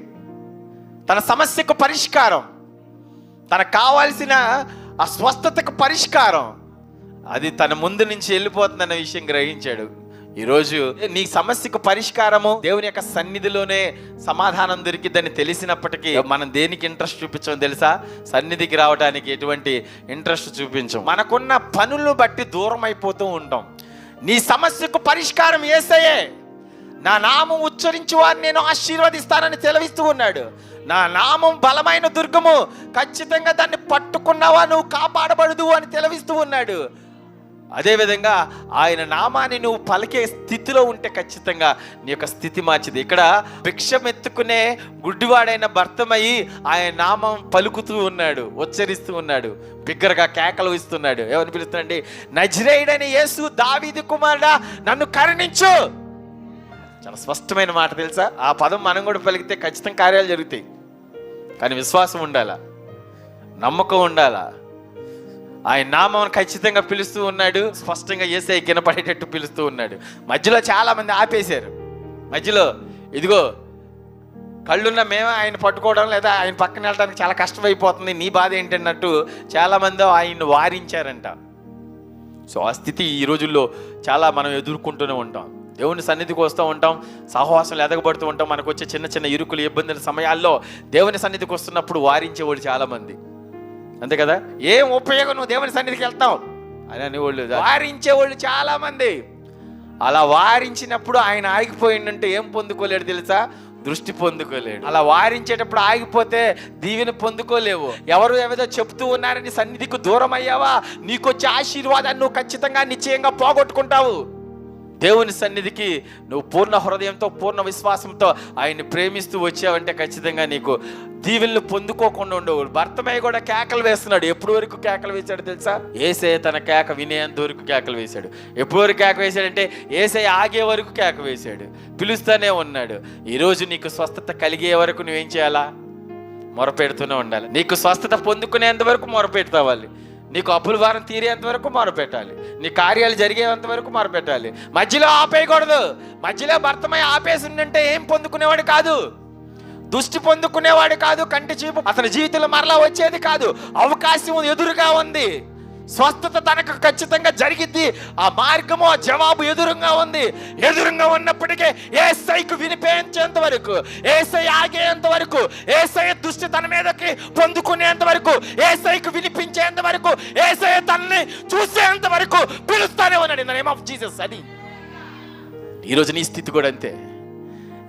తన సమస్యకు పరిష్కారం, తనకు కావాల్సిన ఆ స్వస్థతకు పరిష్కారం అది తన ముందు నుంచి వెళ్ళిపోతుందన్న విషయం గ్రహించాడు. ఈరోజు నీ సమస్యకు పరిష్కారము దేవుని యొక్క సన్నిధిలోనే సమాధానం దొరికిద్దని తెలిసినప్పటికీ మనం దేనికి ఇంట్రెస్ట్ చూపించం తెలుసా, సన్నిధికి రావడానికి ఎటువంటి ఇంట్రెస్ట్ చూపించం. మనకున్న పనులను బట్టి దూరం అయిపోతూ ఉంటాం. నీ సమస్యకు పరిష్కారం యేసయ్యే. నా నామం ఉచ్చరించు వారిని నేను ఆశీర్వదిస్తానని సెలవిస్తూ ఉన్నాడు. నా నామం బలమైన దుర్గము, ఖచ్చితంగా దాన్ని పట్టుకున్నావా నువ్వు కాపాడబడదు అని సెలవిస్తూ ఉన్నాడు. అదేవిధంగా ఆయన నామాన్ని నువ్వు పలికే స్థితిలో ఉంటే ఖచ్చితంగా నీ యొక్క స్థితి మార్చింది. ఇక్కడ భిక్షం ఎత్తుకునే గుడ్డివాడైన భర్తమయ్యి ఆయన నామం పలుకుతూ ఉన్నాడు, ఉచ్చరిస్తూ ఉన్నాడు, బిగ్గరగా కేకలు ఇస్తున్నాడు. ఏమని పిలుస్తున్నాండి, నజరేయుడైన యేసు దావీదు కుమారుడా నన్ను కరుణించు. చాలా స్పష్టమైన మాట తెలుసా. ఆ పదం మనం కూడా పలికితే ఖచ్చితంగా కార్యాలు జరుగుతాయి. కానీ విశ్వాసం ఉండాలా, నమ్మకం ఉండాలా. ఆయన నామం ఖచ్చితంగా పిలుస్తూ ఉన్నాడు, స్పష్టంగా యేసయ్య కినపడేటట్టు పిలుస్తూ ఉన్నాడు. మధ్యలో చాలా మంది ఆపేశారు. మధ్యలో ఇదిగో కళ్ళున్న మేమే ఆయన పట్టుకోవడం లేదా ఆయన పక్కన వెళ్ళడానికి చాలా కష్టమైపోతుంది, నీ బాధ ఏంటన్నట్టు చాలామంది ఆయన్ని వారించారంట. సో ఆ స్థితి ఈ రోజుల్లో చాలా మనం ఎదుర్కొంటూనే ఉంటాం. దేవుని సన్నిధికి వస్తూ ఉంటాం, సహవాసాలు ఎదగబడుతూ ఉంటాం. మనకు వచ్చే చిన్న చిన్న ఇరుకులు, ఇబ్బందుల సమయాల్లో దేవుని సన్నిధికి వస్తున్నప్పుడు వారించేవాళ్ళు చాలామంది, అంతే కదా. ఏం ఉపయోగం నువ్వు దేవుని సన్నిధికి వెళ్తావు అని అనేవాళ్ళు, వారించేవాళ్ళు చాలా మంది. అలా వారించినప్పుడు ఆయన ఆగిపోయిందంటే ఏం పొందుకోలేడు తెలుసా, దృష్టి పొందుకోలేడు. అలా వారించేటప్పుడు ఆగిపోతే దీవెన పొందుకోలేవు. ఎవరు ఏదో చెప్తూ ఉన్నారని సన్నిధికి దూరం అయ్యావా, నీకొచ్చే ఆశీర్వాదాన్ని నువ్వు ఖచ్చితంగా నిశ్చయంగా పోగొట్టుకుంటావు. దేవుని సన్నిధికి నువ్వు పూర్ణ హృదయంతో, పూర్ణ విశ్వాసంతో ఆయన్ని ప్రేమిస్తూ వచ్చావంటే ఖచ్చితంగా నీకు దీవెనలు పొందుకోకుండా ఉండవు. భర్తమయ్య కూడా కేకలు వేస్తున్నాడు. ఎప్పటి వరకు కేకలు వేశాడు తెలుసా, యేసయ్య తన కేక వినేంత వరకు కేకలు వేశాడు. ఎప్పటి వరకు కేక వేశాడంటే యేసయ్య ఆగే వరకు కేక వేశాడు, పిలుస్తూనే ఉన్నాడు. ఈరోజు నీకు స్వస్థత కలిగే వరకు నువ్వేం చేయాలా, మొరపెడుతూనే ఉండాలి. నీకు స్వస్థత పొందుకునేంత వరకు మొరపెడతావాలి. నీకు అప్పుల భారం తీరేంత వరకు మొరపెట్టాలి. నీ కార్యాలు జరిగేంత వరకు మొరపెట్టాలి. మధ్యలో ఆపేయకూడదు. మధ్యలో భర్తమై ఆపేసి ఉండంటే ఏం పొందుకునేవాడు కాదు, దృష్టి పొందుకునేవాడు కాదు, కంటి చూపు అతని జీవితంలో మరలా వచ్చేది కాదు. అవకాశం ఎదురుగా ఉంది, స్వస్థత తనకు ఖచ్చితంగా జరిగిద్ది. ఆ మార్గము, ఆ జవాబు ఎదురుగా ఉంది. ఎదురుగా ఉన్నప్పటికీ యేసయ్యకు వినిపించేంత వరకు, యేసయ్య ఆగేంత వరకు, యేసయ్య దృష్టి తన మీదకి పొందుకునేంత వరకు, యేసయ్యకు వినిపించేంత వరకు, యేసయ్య తనని చూసేంత వరకు పిలుస్తానే ఉన్నాడు. In the name of Jesus. అది ఈరోజు నీ స్థితి కూడా అంతే.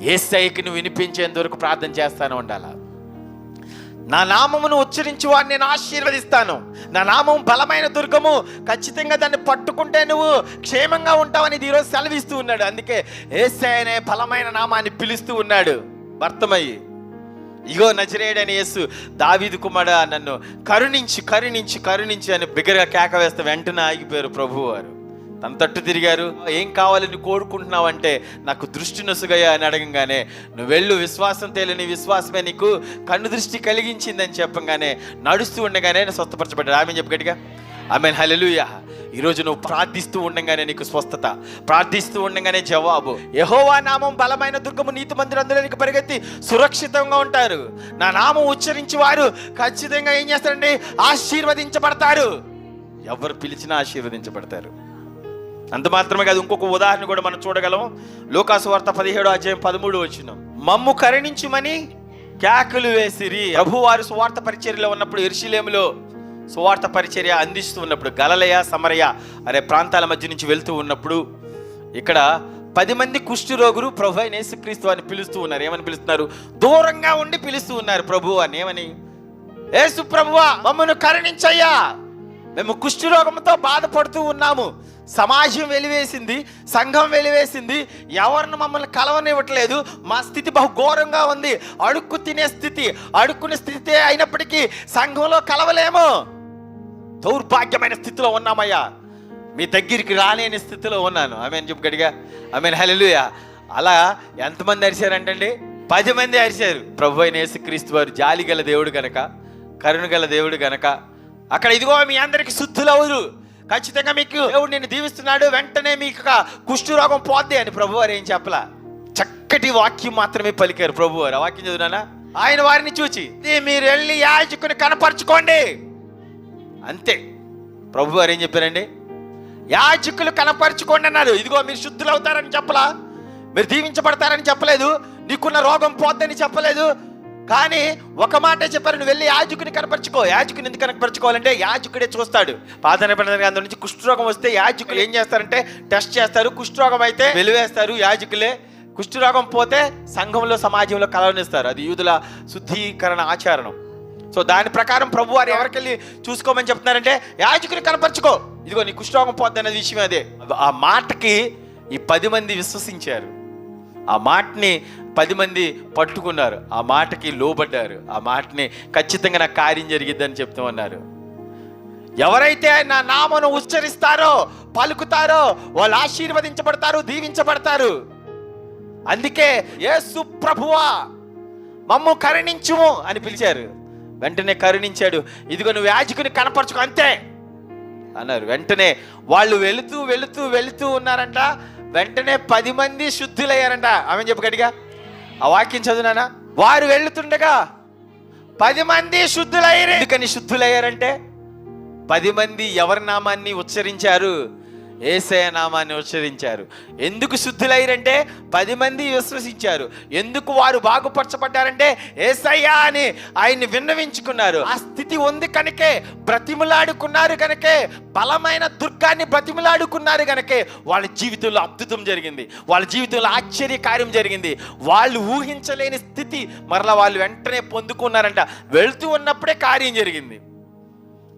యేసయ్యకి నువ్వు వినిపించేంత వరకు ప్రార్థన చేస్తాను ఉండాలా. నా నామమును ఉచ్చరించి వాడిని నేను ఆశీర్వదిస్తాను. నా నామం బలమైన దుర్గము, ఖచ్చితంగా దాన్ని పట్టుకుంటే నువ్వు క్షేమంగా ఉంటావని ఈరోజు సెలవిస్తూ ఉన్నాడు. అందుకే యేసయ్య అనే బలమైన నామాన్ని పిలుస్తూ ఉన్నాడు భర్తమయ్యి. ఇగో నజరేయుడైన యేసు, దావీదు కుమారుడా నన్ను కరుణించి కరుణించి కరుణించి అని బిగ్గరగా కేక వేస్తే వెంటనే ఆగిపోయారు ప్రభువారు. తన తట్టు తిరిగారు. ఏం కావాలని కోరుకుంటున్నావంటే నాకు దృష్టి నొసుగయ్యా అని అడగంగానే, నువ్వు వెళ్ళు, విశ్వాసం తేలిని విశ్వాసమే నీకు కన్ను దృష్టి కలిగించిందని చెప్పంగానే నడుస్తూ ఉండగానే స్వస్థపరచబడ్డాడు. ఆమె చెప్పు గట్టిగా ఆమేన్, హల్లెలూయా. ఈరోజు నువ్వు ప్రార్థిస్తూ ఉండగానే నీకు స్వస్థత, ప్రార్థిస్తూ ఉండగానే జవాబు. యెహోవా నామం బలమైన దుర్గము, నీతిమంతులు అందులోనికి పరిగెత్తి సురక్షితంగా ఉంటారు. నా నామం ఉచ్చరించి వారు ఖచ్చితంగా ఏం చేస్తారండి? ఆశీర్వదించబడతారు. ఎవరు పిలిచినా ఆశీర్వదించబడతారు. అంత మాత్రమే కాదు, ఇంకొక ఉదాహరణ కూడా మనం చూడగలం. లూకాసు వార్త 17:13 మమ్ము కరుణించుమని కేకలు వేసిరి. ప్రభువారు సువార్త పరిచర్యలో ఉన్నప్పుడు, యెరూషలేములో సువార్త పరిచర్య అందిస్తూ ఉన్నప్పుడు, గలిలయ సమరయ అనే ప్రాంతాల మధ్య నుంచి వెళ్తూ ఉన్నప్పుడు, ఇక్కడ 10 మంది కుష్ఠరోగులు ప్రభు అయిన యేసుక్రీస్తు అని పిలుస్తూ ఉన్నారు. ఏమని పిలుస్తున్నారు? దూరంగా ఉండి పిలుస్తూ ఉన్నారు ప్రభు అని. ఏమని? యేసు ప్రభువా మమ్మను కరుణించయ్యా, మేము కుష్ఠరోగంతో బాధపడుతూ ఉన్నాము. సమాజం వెలివేసింది, సంఘం వెలివేసింది, ఎవరిని మమ్మల్ని కలవనివ్వట్లేదు. మా స్థితి బహు ఘోరంగా ఉంది. అడుక్కు తినే స్థితి, అడుక్కునే స్థితి అయినప్పటికీ సంఘంలో కలవలేము. దౌర్భాగ్యమైన స్థితిలో ఉన్నామయ్యా, మీ దగ్గరికి రాలేని స్థితిలో ఉన్నాను. ఆమేన్ చెప్పు గట్టిగా ఆమేన్, హల్లెలూయా. అలా ఎంతమంది అరిశారంటండి? 10 మంది అరిశారు. ప్రభు అయిన యేసుక్రీస్తు వారు జాలి గల దేవుడు గనక, కరుణ గల దేవుడు గనక అక్కడ ఇదిగో మీ అందరికి శుద్ధులవురు, ఖచ్చితంగా మీకు దేవుడు నేను దీవిస్తున్నాడు, వెంటనే మీకు కుష్ఠరోగం పోద్ది అని ప్రభువారు ఏం చెప్పలా, చక్కటి వాక్యం మాత్రమే పలికారు ప్రభువారు. ఆ వాక్యం చదువునానా? ఆయన వారిని చూచి మీరు వెళ్ళి యాజకుని కనపరచుకోండి అంతే. ప్రభువారు ఏం చెప్పారండి? యాజకులు కనపరచుకోండి అన్నారు. ఇదిగో మీరు శుద్ధులు అవుతారని చెప్పలా, మీరు దీవించబడతారని చెప్పలేదు, నీకున్న రోగం పోద్దని చెప్పలేదు. కానీ ఒక మాట చెప్పారు, నువ్వు వెళ్ళి యాజకుని కనపరచుకో. యాజకుని ఎందుకు కనపరచుకోవాలంటే యాజకుడే చూస్తాడు. పాత నిబంధన గ్రంథం నుంచి కుష్ఠరోగం వస్తే యాజకులు ఏం చేస్తారంటే టెస్ట్ చేస్తారు. కుష్ఠరోగం అయితే వెలివేస్తారు యాజకులే. కుష్ఠరోగం పోతే సంఘంలో సమాజంలో కలవనిస్తారు. అది యూదుల శుద్ధీకరణ ఆచరణం. సో దాని ప్రకారం ప్రభు వారు ఎవరికెళ్ళి చూసుకోమని చెప్తున్నారంటే యాజకుని కనపరచుకో, ఇదిగో నీ కుష్ఠరోగం పోద్ది అనే విషయం అదే. ఆ మాటకి ఈ 10 మంది విశ్వసించారు. ఆ మాటని 10 మంది పట్టుకున్నారు, ఆ మాటకి లోబడ్డారు, ఆ మాటని ఖచ్చితంగా నా కార్యం జరిగిద్దని చెప్తూ ఉన్నారు. ఎవరైతే నా నామను ఉచ్చరిస్తారో, పలుకుతారో వాళ్ళు ఆశీర్వదించబడతారు, దీవించబడతారు. అందుకే యేసు ప్రభువా మమ్ము కరుణించుము అని పిలిచారు. వెంటనే కరుణించాడు. ఇదిగో నువ్వు యాజకుని కనపరచుకో అంతే అన్నారు. వెంటనే వాళ్ళు వెళుతూ వెళుతూ వెళుతూ ఉన్నారంట. వెంటనే 10 మంది శుద్ధులయ్యారంట. ఆమె చెప్పు గట్టిగా ఆ వాక్యం చదువునానా? వారు వెళుతుండగా 10 మంది శుద్ధులయ్యారు. ఎందుకని శుద్ధులయ్యారంటే 10 మంది ఎవరి నామాన్ని ఉచ్చరించారు? యేసయ్య నామాన్ని ఉచ్చరించారు. ఎందుకు శుద్ధులయ్యారంటే 10 మంది విశ్వసించారు. ఎందుకు వారు బాగుపరచబడ్డారంటే యేసయ్య అని ఆయన్ని విన్నవించుకున్నారు. ఆ స్థితి ఉంది కనుకే, బ్రతిమలాడుకున్నారు కనుకే, బలమైన దుర్గాన్ని బ్రతిమలాడుకున్నారు కనుకే వాళ్ళ జీవితంలో అద్భుతం జరిగింది, వాళ్ళ జీవితంలో ఆశ్చర్య కార్యం జరిగింది. వాళ్ళు ఊహించలేని స్థితి మరలా వాళ్ళు వెంటనే పొందుకున్నారంట. వెళ్తూ ఉన్నప్పుడే కార్యం జరిగింది.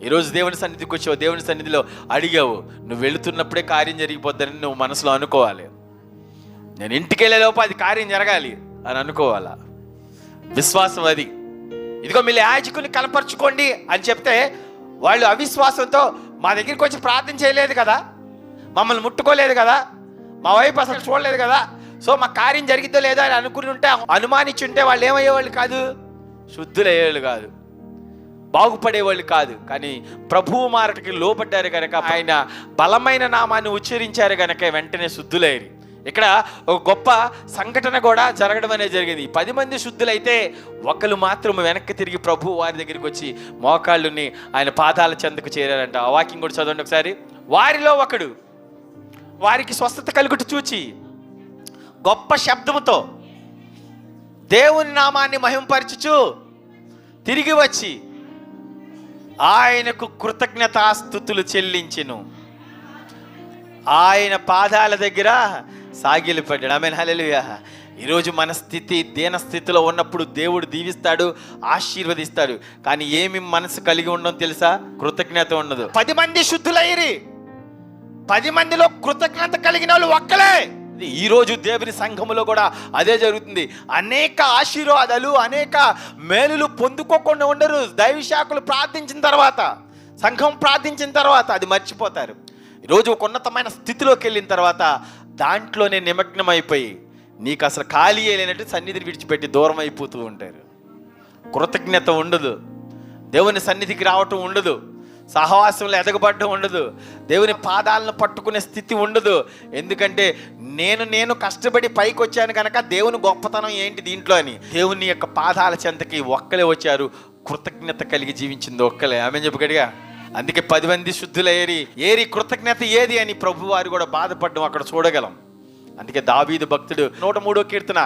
ఈరోజు దేవుని సన్నిధికి వచ్చావు, దేవుని సన్నిధిలో అడిగావు, నువ్వు వెళుతున్నప్పుడే కార్యం జరిగిపోద్దని నువ్వు మనసులో అనుకోవాలి. నేను ఇంటికి వెళ్ళేలోపు అది కార్యం జరగాలి అని అనుకోవాలా. విశ్వాసం అది. ఇదిగో మీరు యాజకుని కనపరచుకోండి అని చెప్తే వాళ్ళు అవిశ్వాసంతో మా దగ్గరికి వచ్చి ప్రార్థన చేయలేదు కదా, మమ్మల్ని ముట్టుకోలేదు కదా, మా వైపు అసలు చూడలేదు కదా, సో మా కార్యం జరిగిద్దో లేదా అని అనుకుని ఉంటే, అనుమానించి ఉంటే వాళ్ళు ఏమయ్యేవాళ్ళు కాదు, శుద్ధులయ్యేవాళ్ళు కాదు, బాగుపడేవాళ్ళు కాదు. కానీ ప్రభువు మాటకి లోబడ్డారు కనుక, ఆయన బలమైన నామాన్ని ఉచ్చరించారు కనుక వెంటనే శుద్ధులయ్యారు. ఇక్కడ ఒక గొప్ప సంఘటన కూడా జరగడం అనేది జరిగింది. 10 మంది శుద్ధులైతే ఒకరు మాత్రం వెనక్కి తిరిగి ప్రభు వారి దగ్గరికి వచ్చి మోకాళ్ళుని ఆయన పాదాల చెంతకు చేరారంట. ఆ వాక్యం కూడా చదవండి ఒకసారి. వారిలో ఒకడు వారికి స్వస్థత కలుగుట చూచి గొప్ప శబ్దముతో దేవుని నామాన్ని మహిమపరచుచు తిరిగి వచ్చి ఆయనకు కృతజ్ఞతాస్తుతులు చెల్లించెను. ఆయన పాదాల దగ్గర సాగిలిపడ్డాడు. ఆమేన్, హల్లెలూయా. ఈరోజు మన స్థితి దీన స్థితిలో ఉన్నప్పుడు దేవుడు దీవిస్తాడు, ఆశీర్వదిస్తాడు. కానీ ఏమి మనసు కలిగి ఉండడం తెలుసా? కృతజ్ఞత ఉండదు. 10 మంది శుద్ధులయ్యి, 10 మందిలో కృతజ్ఞత కలిగిన వాళ్ళు ఒక్కలే. ఈరోజు దేవుని సంఘములో కూడా అదే జరుగుతుంది. అనేక ఆశీర్వాదాలు, అనేక మేలులు పొందుకోకుండా ఉండరు. దైవశాఖలు ప్రార్థించిన తర్వాత, సంఘం ప్రార్థించిన తర్వాత అది మర్చిపోతారు. ఈరోజు ఒక ఉన్నతమైన స్థితిలోకి వెళ్ళిన తర్వాత దాంట్లోనే నిమగ్నం అయిపోయి నీకు అసలు ఖాళీ లేనట్టు సన్నిధిని విడిచిపెట్టి దూరం అయిపోతూ ఉంటారు. కృతజ్ఞత ఉండదు, దేవుని సన్నిధికి రావటం ఉండదు, సహవాసంలో ఎదగబడడం ఉండదు, దేవుని పాదాలను పట్టుకునే స్థితి ఉండదు. ఎందుకంటే నేను కష్టపడి పైకి వచ్చాను కనుక దేవుని గొప్పతనం ఏంటి దీంట్లో అని. దేవుని యొక్క పాదాల చెంతకి ఒక్కలే వచ్చారు, కృతజ్ఞత కలిగి జీవించింది ఒక్కలే. ఆమె చెప్పగడిగా. అందుకే 10 మంది శుద్ధులయ్యేరి కృతజ్ఞత ఏది అని ప్రభు వారు కూడా బాధపడడం అక్కడ చూడగలం. అందుకే దావీదు భక్తుడు 103వ కీర్తన,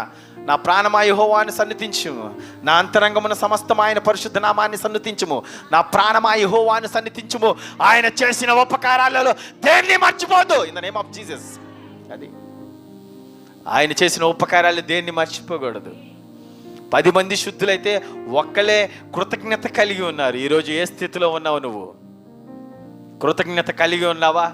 నా ప్రాణమా యెహోవాను సన్నిధించుము, నా అంతరంగమున సమస్తం ఆయన పరిశుద్ధ నామాన్ని సన్నిధించుము. నా ప్రాణమా యెహోవాను సన్నిధించుము, ఆయన చేసిన ఉపకారాలలో దేన్ని మర్చిపోదు. In the name of Jesus. అది ఆయన చేసిన ఉపకారాలు దేన్ని మర్చిపోకూడదు. 10 మంది శుద్ధులైతే ఒక్కలే కృతజ్ఞత కలిగి ఉన్నారు. ఈరోజు ఏ స్థితిలో ఉన్నావు? నువ్వు కృతజ్ఞత కలిగి ఉన్నావా?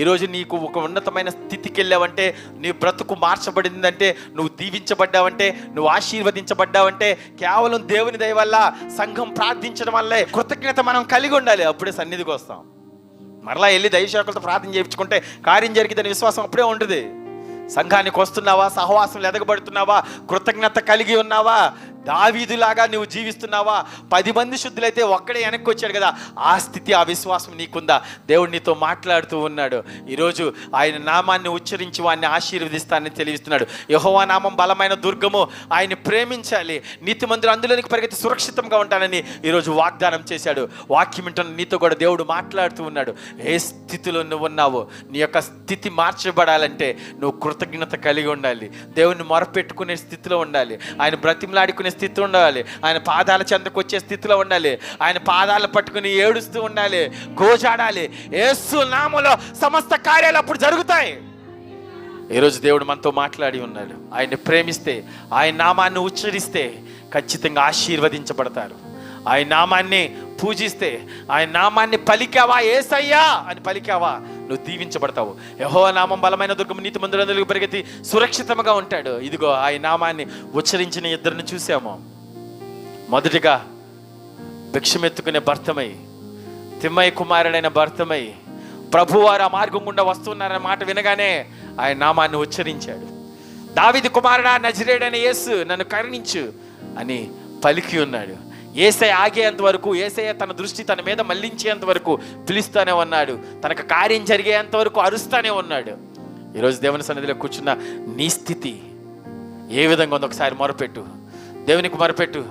ఈరోజు నీకు ఒక ఉన్నతమైన స్థితికి వెళ్ళావంటే, నీ బ్రతుకు మార్చబడిందంటే, నువ్వు దీవించబడ్డావంటే, నువ్వు ఆశీర్వదించబడ్డావంటే కేవలం దేవుని దయ వల్ల, సంఘం ప్రార్థించడం వల్లే. కృతజ్ఞత మనం కలిగి ఉండాలి, అప్పుడే సన్నిధికి వస్తాం. మరలా వెళ్ళి దైవశాఖలతో ప్రార్థన చేయించుకుంటే కార్యం జరిగిద్దని విశ్వాసం అప్పుడే ఉంటుంది. సంఘానికి వస్తున్నావా? సహవాసంలో ఎదగబడుతున్నావా? కృతజ్ఞత కలిగి ఉన్నావా? దావీదులాగా నువ్వు జీవిస్తున్నావా? 10 మంది శుద్ధులైతే ఒక్కడే వెనక్కి వచ్చాడు కదా, ఆ స్థితి, ఆ విశ్వాసం నీకుందా? దేవుడు నీతో మాట్లాడుతూ ఉన్నాడు. ఈరోజు ఆయన నామాన్ని ఉచ్చరించి వాడిని ఆశీర్వదిస్తానని తెలియజేస్తున్నాడు. యెహోవా నామం బలమైన దుర్గము, ఆయన్ని ప్రేమించాలి, నీతిమంతులు అందులోనికి పరిగెత్తి సురక్షితంగా ఉంటానని ఈరోజు వాగ్దానం చేశాడు. వాక్యం వింటున్న నీతో కూడా దేవుడు మాట్లాడుతూ ఉన్నాడు. ఏ స్థితిలో నువ్వు ఉన్నావో, నీ యొక్క స్థితి మార్చబడాలంటే నువ్వు కృతజ్ఞత కలిగి ఉండాలి, దేవుని మొరపెట్టుకునే స్థితిలో ఉండాలి, ఆయన బ్రతిమలాడుకునే స్థితి ఉండాలి, ఆయన పాదాల చెంతకు వచ్చే స్థితిలో ఉండాలి, ఆయన పాదాలు పట్టుకుని ఏడుస్తూ ఉండాలి, గోజాడాలి. యేసు నామములో సమస్త కార్యాలు అప్పుడు జరుగుతాయి. ఈరోజు దేవుడు మనతో మాట్లాడి ఉన్నాడు. ఆయన్ని ప్రేమిస్తే, ఆయన నామాన్ని ఉచ్చరిస్తే ఖచ్చితంగా ఆశీర్వదించబడతారు. ఆయన నామాన్ని పూజిస్తే, ఆయన నామాన్ని పలికావా, యేసయ్యా అని పలికావా, నువ్వు దీవించబడతావు. యెహోవా నామం బలమైన దుర్గము, నీతిమంతులందరికీ పరిగెత్తి సురక్షితంగా ఉంటాడు. ఇదిగో ఆయన నామాన్ని ఉచ్చరించిన ఇద్దరిని చూసాము. మొదటిగా భిక్షమెత్తుకునే భర్తమై, తిమ్మయ్య కుమారుడైన భర్తమై, ప్రభువారు ఆ మార్గం గుండా వస్తున్నారన్న మాట వినగానే ఆయన నామాన్ని ఉచ్చరించాడు. దావీదు కుమారుడా, నజరేయుడైన యేసు నన్ను కరుణించు అని పలికి ఉన్నాడు. యేసయ్య ఆగేంత వరకు, యేసయ్య తన దృష్టి తన మీద మళ్లించేంత వరకు పిలుస్తానే ఉన్నాడు. తనకు కార్యం జరిగేంత వరకు అరుస్తానే ఉన్నాడు. ఈరోజు దేవుని సన్నిధిలో కూర్చున్న నీ స్థితి ఏ విధంగా ఉందో ఒకసారి మొరపెట్టు, దేవునికి మొరపెట్టు.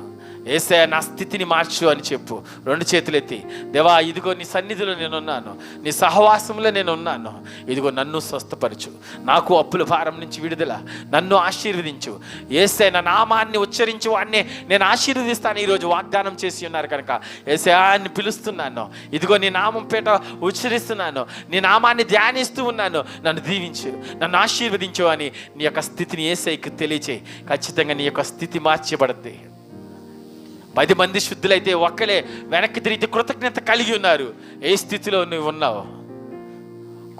యేసయ్య నా స్థితిని మార్చు అని చెప్పు. 2 చేతులు ఎత్తి, దేవా ఇదిగో నీ సన్నిధిలో నేనున్నాను, నీ సహవాసంలో నేనున్నాను, ఇదిగో నన్ను స్వస్థపరచు, నాకు అప్పుల భారం నుంచి విడుదల, నన్ను ఆశీర్వదించు. యేసయ్య నా నామాన్ని ఉచ్చరించు, వాడిని నేను ఆశీర్వదిస్తాను ఈరోజు వాగ్దానం చేసి ఉన్నారు కనుక యేసయ్య అని పిలుస్తున్నాను. ఇదిగో నీ నామం పేట ఉచ్చరిస్తున్నాను, నీ నామాన్ని ధ్యానిస్తూ ఉన్నాను, నన్ను దీవించు, నన్ను ఆశీర్వదించు అని నీ యొక్క స్థితిని యేసయ్యకు తెలియచేయి. ఖచ్చితంగా నీ యొక్క స్థితి మార్చబడుద్ది. 10 మంది శుద్ధులైతే ఒక్కలే వెనక్కి తిరిగి కృతజ్ఞత కలిగి ఉన్నారు. ఏ స్థితిలో నువ్వు ఉన్నావు?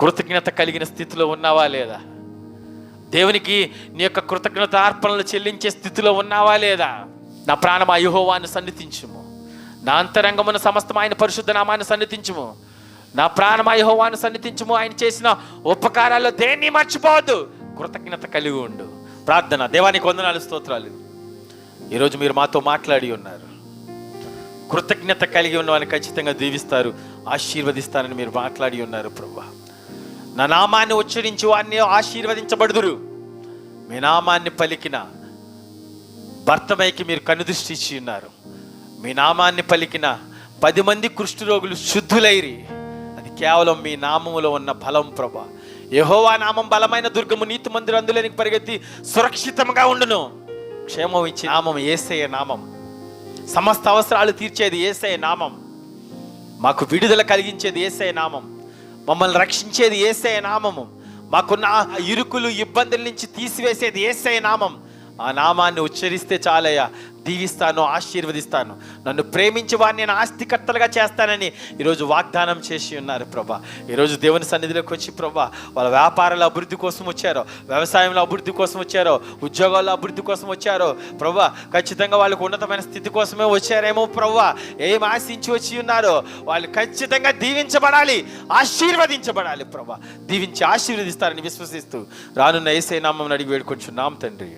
కృతజ్ఞత కలిగిన స్థితిలో ఉన్నావా లేదా? దేవునికి నీ యొక్క కృతజ్ఞత అర్పణలు చెల్లించే స్థితిలో ఉన్నావా లేదా? నా ప్రాణమా యెహోవాను సన్నిధించుము, నా అంతరంగమున సమస్తం ఆయన పరిశుద్ధ నామాన్ని సన్నిధించుము. నా ప్రాణమా యెహోవాను సన్నిధించుము, ఆయన చేసిన ఉపకారాల్లో దేన్ని మర్చిపోవద్దు, కృతజ్ఞత కలిగి ఉండు. ప్రార్థన. దేవానికి వందనాలు, స్తోత్రాలు. ఈరోజు మీరు మాతో మాట్లాడి ఉన్నారు. కృతజ్ఞత కలిగి ఉన్న వారిని ఖచ్చితంగా దీవిస్తారు, ఆశీర్వదిస్తారని మీరు మాట్లాడి ఉన్నారు. ప్రభువా, నా నామాన్ని ఉచ్చరించి వారిని ఆశీర్వదించబడుదురు. మీ నామాన్ని పలికిన భర్తమైకి మీరు కనుదృష్టి ఇచ్చి ఉన్నారు. మీ నామాన్ని పలికిన 10 మంది కుష్ఠరోగులు శుద్ధులైరి. అది కేవలం మీ నామములో ఉన్న బలం. ప్రభువా, యెహోవా నామం బలమైన దుర్గము, నీతిమంతులు అందులోనికి పరిగెత్తి సురక్షితంగా ఉండును. క్షేమం ఇచ్చే నామం యేసయ్య నామం. సమస్త అవసరాలు తీర్చేది యేసయ్య నామం. మాకు విడుదల కలిగించేది యేసయ్య నామం. మమ్మల్ని రక్షించేది యేసయ్య నామము. మాకున్న ఇరుకులు, ఇబ్బందుల నుంచి తీసివేసేది యేసయ్య నామం. ఆ నామాన్ని ఉచ్చరిస్తే చాలయ్యా, దీవిస్తాను, ఆశీర్వదిస్తాను, నన్ను ప్రేమించి వారిని నేను ఆస్తికర్తలుగా చేస్తానని ఈరోజు వాగ్దానం చేసి ఉన్నారు ప్రభా. ఈరోజు దేవుని సన్నిధిలోకి వచ్చి ప్రభా, వాళ్ళ వ్యాపారాల అభివృద్ధి కోసం వచ్చారో, వ్యవసాయంలో అభివృద్ధి కోసం వచ్చారో, ఉద్యోగాల్లో అభివృద్ధి కోసం వచ్చారో ప్రభా, ఖచ్చితంగా వాళ్ళకు ఉన్నతమైన స్థితి కోసమే వచ్చారేమో ప్రభా. ఏం ఆశించి వచ్చి ఉన్నారో వాళ్ళు ఖచ్చితంగా దీవించబడాలి, ఆశీర్వదించబడాలి ప్రభా. దీవించి ఆశీర్వదిస్తారని విశ్వసిస్తూ రానున్న యేసయ్య నామమున అడిగి వేడుకొంచున్నాం తండ్రి.